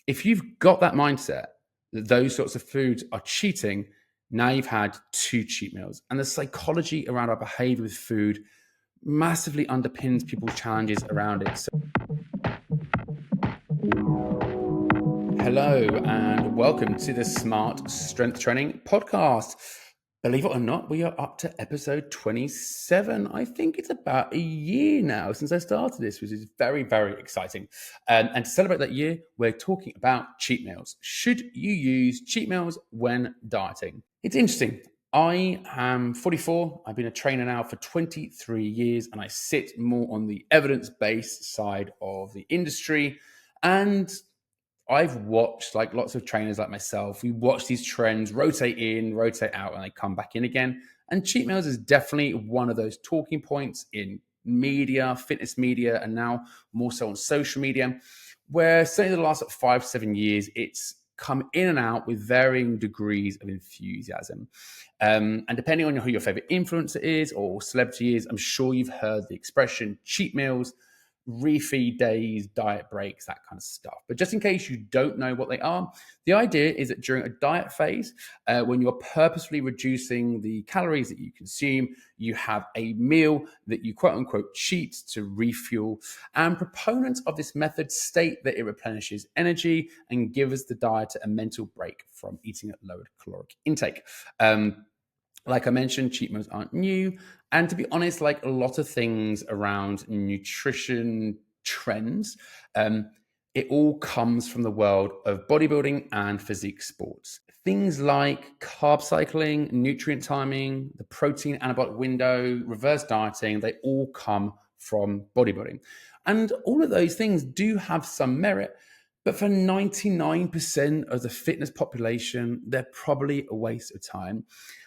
If you've got that mindset that those sorts of foods are cheating, now you've had two cheat meals. And the psychology around our behavior with food massively underpins people's challenges around it. So, hello and welcome to the Smart Strength Training Podcast. Believe it or not, we are up to episode 27. I think it's about a year now since I started this, which is very, very exciting. And to celebrate that year, we're talking about cheat meals. Should you use cheat meals when dieting? It's interesting. I am 44. I've been a trainer now for 23 years, and I sit more on the evidence-based side of the industry. And I've watched, like lots of trainers like myself, we watch these trends rotate in, rotate out, and they come back in again. And cheat meals is definitely one of those talking points in media, fitness media, and now more so on social media, where certainly the last 5-7 years, it's come in and out with varying degrees of enthusiasm. And depending on who your favorite influencer is or celebrity is, I'm sure you've heard the expression cheat meals, refeed days, diet breaks, that kind of stuff. But just in case you don't know what they are, the idea is that during a diet phase, when you're purposefully reducing the calories that you consume, you have a meal that you quote unquote cheat to refuel. And proponents of this method state that it replenishes energy and gives the dieter a mental break from eating at lowered caloric intake. Like I mentioned, cheat meals aren't new. And to be honest, like a lot of things around nutrition trends, it all comes from the world of bodybuilding and physique sports. Things like carb cycling, nutrient timing, the protein anabolic window, reverse dieting, they all come from bodybuilding. And all of those things do have some merit, but for 99% of the fitness population, they're probably a waste of time.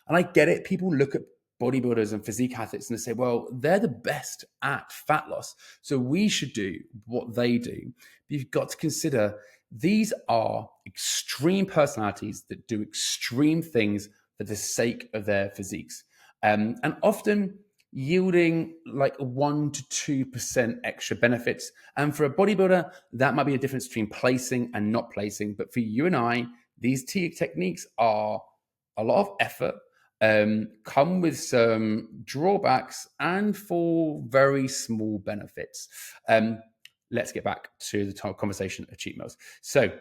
And I get it. People look at bodybuilders and physique athletes and they say, well, they're the best at fat loss, so we should do what they do. But you've got to consider these are extreme personalities that do extreme things for the sake of their physiques. And often yielding like 1 to 2% extra benefits. And for a bodybuilder, that might be a difference between placing and not placing. But for you and I, these techniques are a lot of effort, come with some drawbacks, and for very small benefits. Let's get back to the conversation of cheat meals. So,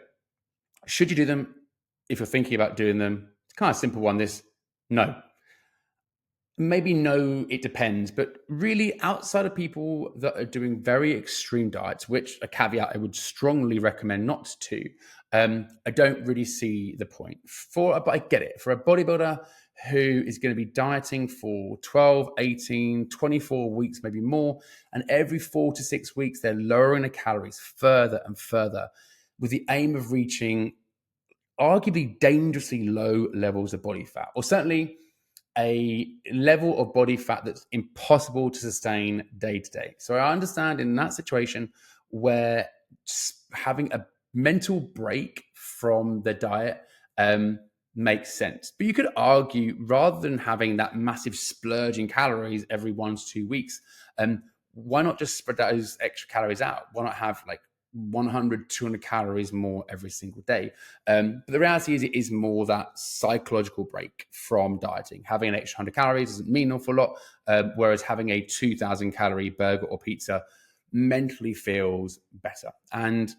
should you do them? If you're thinking about doing them, it's kind of a simple one. No. Maybe no, it depends. But really, outside of people that are doing very extreme diets, which a caveat I would strongly recommend not to, I don't really see the point. But I get it. For a bodybuilder who is going to be dieting for 12, 18, 24 weeks, maybe more, and every 4 to 6 weeks, they're lowering the calories further and further with the aim of reaching arguably dangerously low levels of body fat, or certainly a level of body fat that's impossible to sustain day to day. So I understand in that situation where having a mental break from the diet makes sense. But you could argue, rather than having that massive splurge in calories every 1 to 2 weeks, why not just spread those extra calories out? Why not have like 100, 200 calories more every single day? But the reality is, it is more that psychological break from dieting. Having an extra 100 calories doesn't mean an awful lot, whereas having a 2,000 calorie burger or pizza mentally feels better. And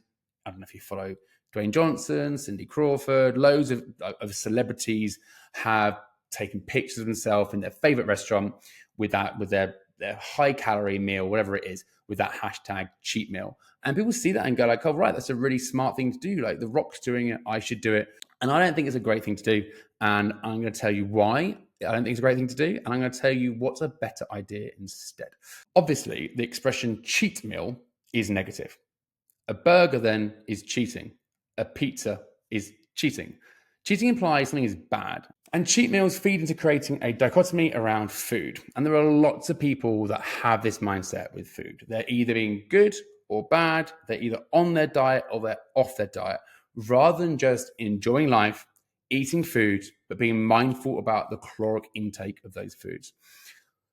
I don't know if you follow Dwayne Johnson, Cindy Crawford, loads of celebrities have taken pictures of themselves in their favorite restaurant with their high calorie meal, whatever it is, with that hashtag cheat meal. And people see that and go like, oh, right, that's a really smart thing to do. Like The Rock's doing it, I should do it. And I don't think it's a great thing to do. And I'm going to tell you why I don't think it's a great thing to do. And I'm going to tell you what's a better idea instead. Obviously, the expression cheat meal is negative. A burger then is cheating. A pizza is cheating. Cheating implies something is bad. And cheat meals feed into creating a dichotomy around food. And there are lots of people that have this mindset with food. They're either being good or bad. They're either on their diet or they're off their diet, rather than just enjoying life, eating food, but being mindful about the caloric intake of those foods.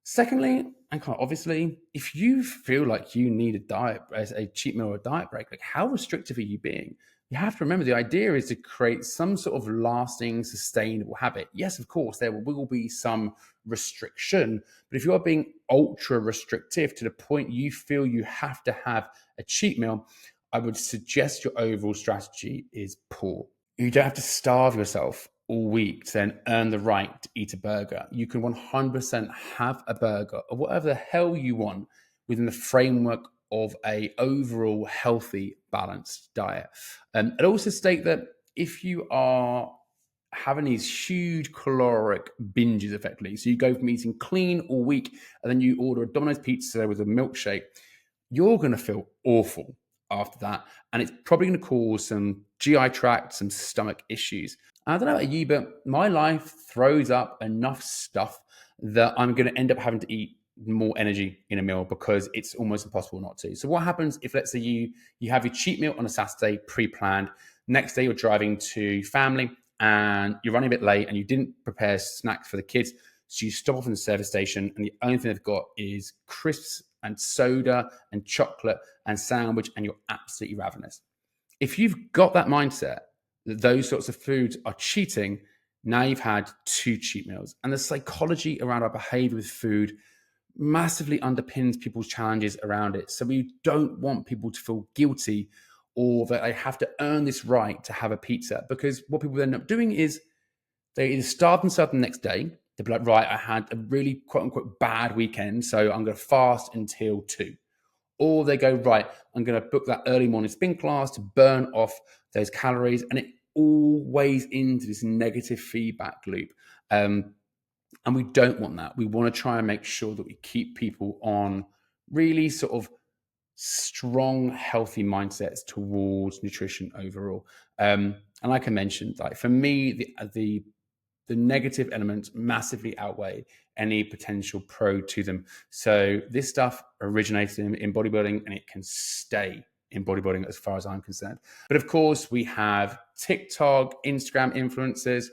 Secondly, and kind of obviously, if you feel like you need a cheat meal or a diet break, like how restrictive are you being? You have to remember the idea is to create some sort of lasting, sustainable habit. Yes, of course, there will be some restriction, but if you're being ultra restrictive to the point you feel you have to have a cheat meal, I would suggest your overall strategy is poor. You don't have to starve yourself all week to then earn the right to eat a burger. You can 100% have a burger or whatever the hell you want within the framework of a overall healthy, balanced diet. I'd also state that if you are having these huge caloric binges effectively, so you go from eating clean all week and then you order a Domino's pizza with a milkshake, you're going to feel awful after that. And it's probably going to cause some GI tract, some stomach issues. I don't know about you, but my life throws up enough stuff that I'm going to end up having to eat more energy in a meal because it's almost impossible not to. So what happens if, let's say, you have your cheat meal on a Saturday pre-planned, next day you're driving to family and you're running a bit late and you didn't prepare snacks for the kids, so you stop off in the service station and the only thing they've got is crisps and soda and chocolate and sandwich, and you're absolutely ravenous. If you've got that mindset that those sorts of foods are cheating, now you've had two cheat meals. And the psychology around our behavior with food massively underpins people's challenges around it. So we don't want people to feel guilty or that they have to earn this right to have a pizza, because what people end up doing is they either starve themselves the next day. They'll be like, right, I had a really quote unquote bad weekend, so I'm going to fast until 2. Or they go, right, I'm going to book that early morning spin class to burn off those calories. And it all weighs into this negative feedback loop. And we don't want that. We want to try and make sure that we keep people on really sort of strong, healthy mindsets towards nutrition overall. And like I mentioned, like for me, the negative elements massively outweigh any potential pro to them. So this stuff originated in bodybuilding and it can stay in bodybuilding as far as I'm concerned. But of course, we have TikTok, Instagram influencers,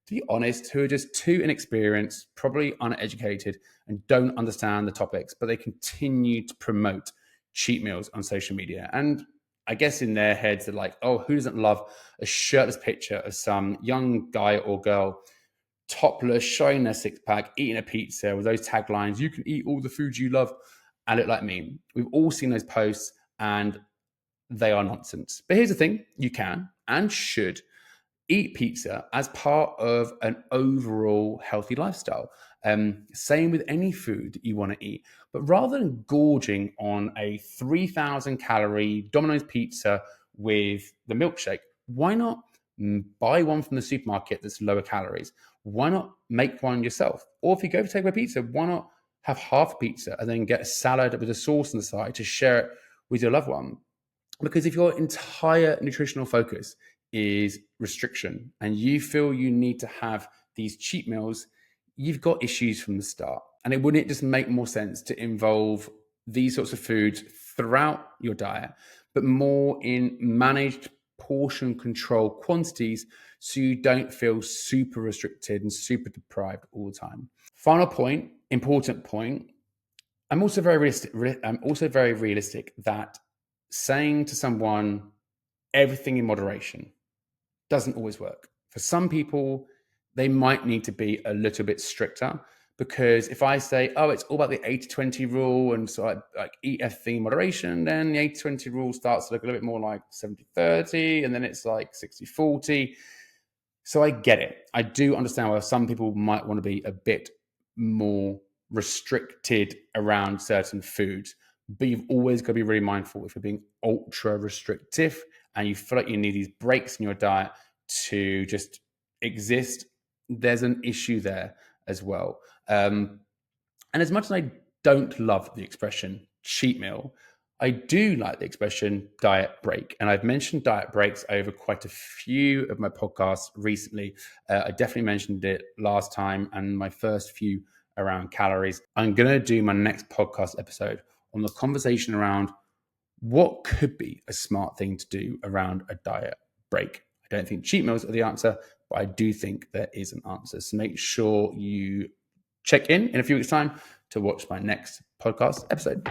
to be honest, who are just too inexperienced, probably uneducated, and don't understand the topics, but they continue to promote cheat meals on social media. And I guess in their heads, they're like, oh, who doesn't love a shirtless picture of some young guy or girl topless, showing their six pack, eating a pizza with those taglines, you can eat all the foods you love and look like me. We've all seen those posts and they are nonsense. But here's the thing, you can and should eat pizza as part of an overall healthy lifestyle. Same with any food you want to eat. But rather than gorging on a 3,000 calorie Domino's pizza with the milkshake, why not buy one from the supermarket that's lower calories? Why not make one yourself? Or if you go for takeaway pizza, why not have half a pizza and then get a salad with a sauce on the side to share it with your loved one? Because if your entire nutritional focus is restriction and you feel you need to have these cheat meals, you've got issues from the start. And it wouldn't it just make more sense to involve these sorts of foods throughout your diet, but more in managed portion control quantities so you don't feel super restricted and super deprived all the time. Final point, important point. I'm also very realistic that saying to someone everything in moderation doesn't always work. For some people, they might need to be a little bit stricter, because if I say, oh, it's all about the 80-20 rule and so I eat everything in moderation, then the 80-20 rule starts to look a little bit more like 70-30, and then it's like 60-40. So I get it. I do understand why some people might want to be a bit more restricted around certain foods, but you've always got to be really mindful if you're being ultra restrictive and you feel like you need these breaks in your diet to just exist, there's an issue there as well. And as much as I don't love the expression cheat meal, I do like the expression diet break. And I've mentioned diet breaks over quite a few of my podcasts recently. I definitely mentioned it last time and my first few around calories. I'm going to do my next podcast episode on the conversation around what could be a smart thing to do around a diet break. I don't think cheat meals are the answer, but I do think there is an answer. So make sure you check in a few weeks' time to watch my next podcast episode.